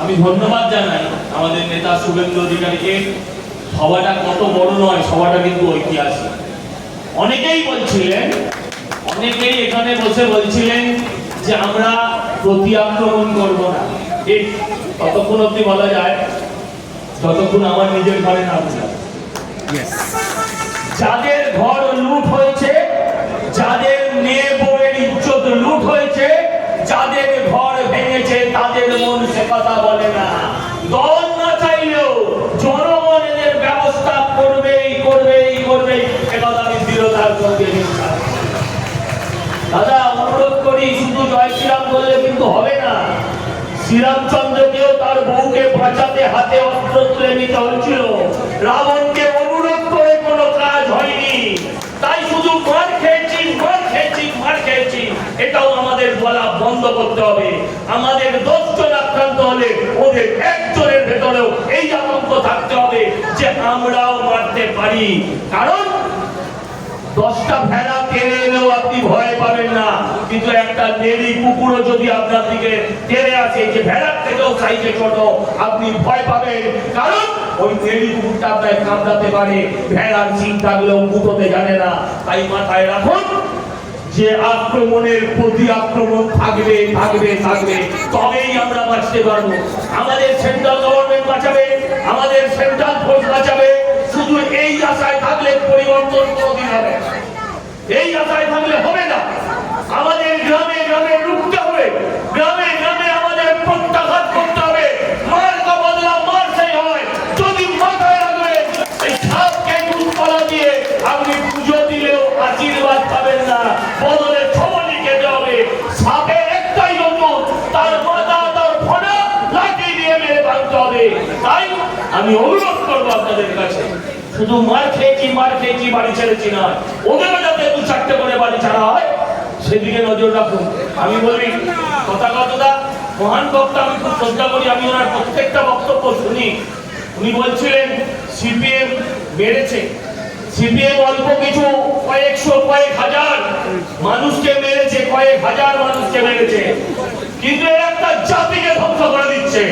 আমি ধন্যবাদ জানাই আমাদের নেতা শুভেন্দু অধিকারীকে। সভাটা কত বড় নয়, সভাটা কিন্তু ঐতিহাসিক। অনেকেই বলছিলেন, অনেকেই এখানে বসে বলছিলেন যে আমরা প্রতি আক্রমণ করব না। ঠিক ততক্ষণ অব্দি বলা যায় যতক্ষণ আমার নিজের ঘরে না বুঝায়। যাদের ঘর লুট হয়েছে, যাদের মেয়ে বউয়ের ইজ্জত লুট হয়েছে, যাদের ঘর ভেঙেছে, তাদের মন সে কথা বলে না। দল না চাইলেও জনগণ এদের ব্যবস্থা করবেই করবেই করবেই, একথা আমি দৃঢ়তার সঙ্গে বিশ্বাস। দাদা অনুরোধ করি, শুধু জয় শ্রীরাম বললে কিন্তু হবে না। শ্রীরামচন্দ্রকেও তার বউকে বাঁচাতে হাতে অস্ত্র তুলে নিতে হয়েছিল। রাবণকে অনুরোধ করে কোনো কাজ হয়নি। তাই শুধু মার খেয়েছি মার খেয়েছি মার খেয়েছি এটাও আমাদের বলা বন্ধ করতে হবে। আমাদের 10 জন আক্রান্ত হলে ওদের একজনের ভেতরেও এই আতঙ্ক থাকতে হবে যে আমরাও মারতে পারি। কারণ 10টা ভেড়া তেড়ে এলেও আপনি ভয় পাবেন না, কিন্তু একটা নেড়ি কুকুরও যদি আপনার দিকে তেড়ে আসে, যে ভেড়ার থেকেও সাইজে ছোট, আপনি ভয় পাবেন। কারণ ওই নেড়ি কুকুরটা আপনাকে কামড়াতে পারে, ভেড়ার সিং থাকলেও মুখোতে জানে না। তাই মাথায় রাখুন যে আক্রমণের প্রতি আক্রমণ থাকবে থাকবে থাকবে, তবেই আমরা বাঁচতে পারবো। আমাদের সেন্ট্রাল গভর্নমেন্ট বাঁচাবে, আমাদের সেন্ট্রাল ফোর্স বাঁচাবে। শুধু এই আশায় থাকলে পরিবর্তন কোনোদিন হবে না, এই আশায় থাকলে হবে না। আমাদের গ্রামে গ্রামে রুখতে হবে, গ্রামে গ্রামে আমাদের প্রত্যাঘাত করতে হবে। মার কা বদলা মার সেই হয়। যদি মাথায় রাখবেন এই সাপকে দুধপালা দিয়ে আপনি পুজো দিলেও আশীর্বাদ পাবেন না, বদলে ছবলি খেতে হবে। সাপের একটাই নতুন, তার মাথা তার ফোনা লাঠি দিয়ে মেরে ভাঙতে হবে। তাই আমি অনুরোধ করবো আপনাদের কাছে, শুধু মার খেয়েছি বাড়ি ছেড়েছি না, ওদেরও যাতে 2-4টে করে বাড়ি ছাড়া হয় সেদিকে নজর রাখুন। আমি বলি তথাগতদা মহান বক্তা, আমি খুব শ্রদ্ধা করি, আমি ওনার প্রত্যেকটা বক্তব্য শুনি। উনি বলছিলেন সিপিএম মেরেছে, সিপিএম অল্প কিছু কয়েকশো কয়েক হাজার মানুষকে মেরেছে, কয়েক হাজার মানুষকে মেরেছে, কিন্তু এরা একটা জাতিকে ধ্বংস করে দিচ্ছে,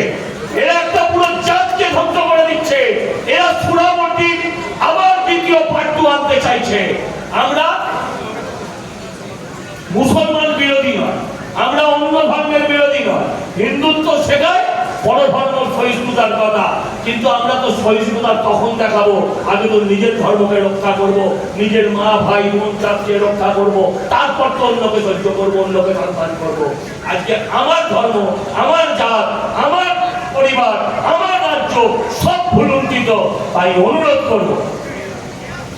এরা একটা পুরো জাতকে ধ্বংস করে দিচ্ছে। এরা সুরাবর্তী আবার দ্বিতীয় পাট্টু আনতে চাইছে। আমরা মুসলমান বিরোধী নয়, আমরা অন্য ধর্মের বিরোধী নয়। হিন্দুত্ব শেখায় বড় ধর্ম সহিষ্ণুতার কথা, কিন্তু আমরা তো সহিষ্ণুতা তখন দেখাবো আগে তো নিজের ধর্মকে রক্ষা করব, নিজের মা ভাই বোন জাতকে রক্ষা করব, তারপর তো অন্যকে সহ্য করবো, অন্যকে সম্মান করবো। আজকে আমার ধর্ম, আমার জাত, আমার পরিবার, আমার রাজ্য সব ভুলুণ্ঠিত। তাই অনুরোধ করব,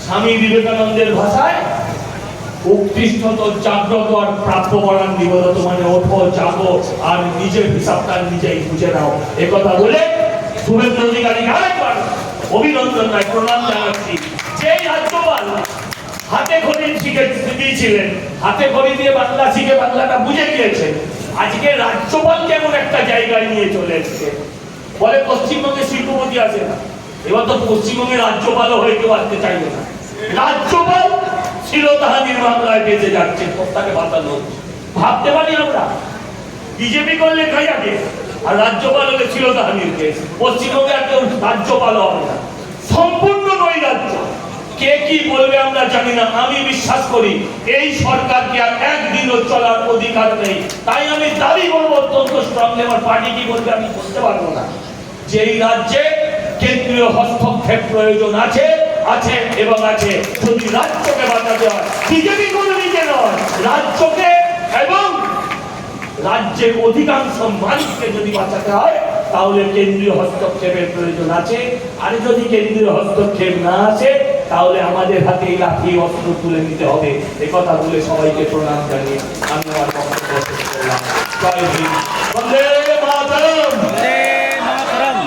স্বামী বিবেকানন্দের ভাষায় উৎকৃষ্ট জাগ্রত আর প্রাপ্য করার নিবদত, মানে ওঠো জাগো আর নিজের হিসাবটা নিজেই বুঝে নাও। একথা বলে শুভেন্দু অধিকারীকে আরেকবার অভিনন্দন নয় প্রণাম জানাচ্ছি। যেই রাজ্যপাল হাতে খড়ি শিখে দিয়েছিলেন, হাতে খড়ি দিয়ে বাংলা শিখে বাংলাটা বুঝে গিয়েছেন, আজকে রাজ্যপালকে এমন একটা জায়গায় নিয়ে চলে এসেছে। বলে পশ্চিমবঙ্গে শিল্পপতি আছে না, এবার তো পশ্চিমবঙ্গের রাজ্যপালও হয়ে কেউ আসতে চাইবে না। রাজ্যপাল শিলতাহানির মামলায় বেঁচে যাচ্ছে, তাকে বাঁচানো ভাবতে পারি আমরা। বিজেপি করলে খাই আগে, আর রাজ্যপাল হলে শিলতাহানির কেস। পশ্চিমবঙ্গে আর কেউ রাজ্যপাল হবে না, সম্পূর্ণ নৈরাজ্য। কে কি বলবে আমরা জানি না, আমি বিশ্বাস করি এই সরকারকে আর একদিনও চলার অধিকার নেই। তাই আমি দাবি করবো অত্যন্ত স্ট্রংলি, আমার পার্টি কি বলবে আমি বলতে পারবো না, যে এই রাজ্যে কেন্দ্রীয় হস্তক্ষেপ প্রয়োজন আছে, আছে এবং আছে। যদি রাজ্যকে বাঁচাতে হয়, বিজেপি কোনো নিজে নয়, রাজ্যকে এবং রাজ্যের অধিকাংশ মানুষকে যদি বাঁচাতে হয়, তাহলে কেন্দ্রীয় হস্তক্ষেপের প্রয়োজন আছে। আর যদি কেন্দ্রীয় হস্তক্ষেপ না আসে, তাহলে আমাদের হাতে এই লাঠি অস্ত্র তুলে নিতে হবে। একথা বলে সবাইকে প্রণাম জানিয়ে আমি আমার বক্তব্য শেষ করলাম। জয় হিন্দ, বন্দে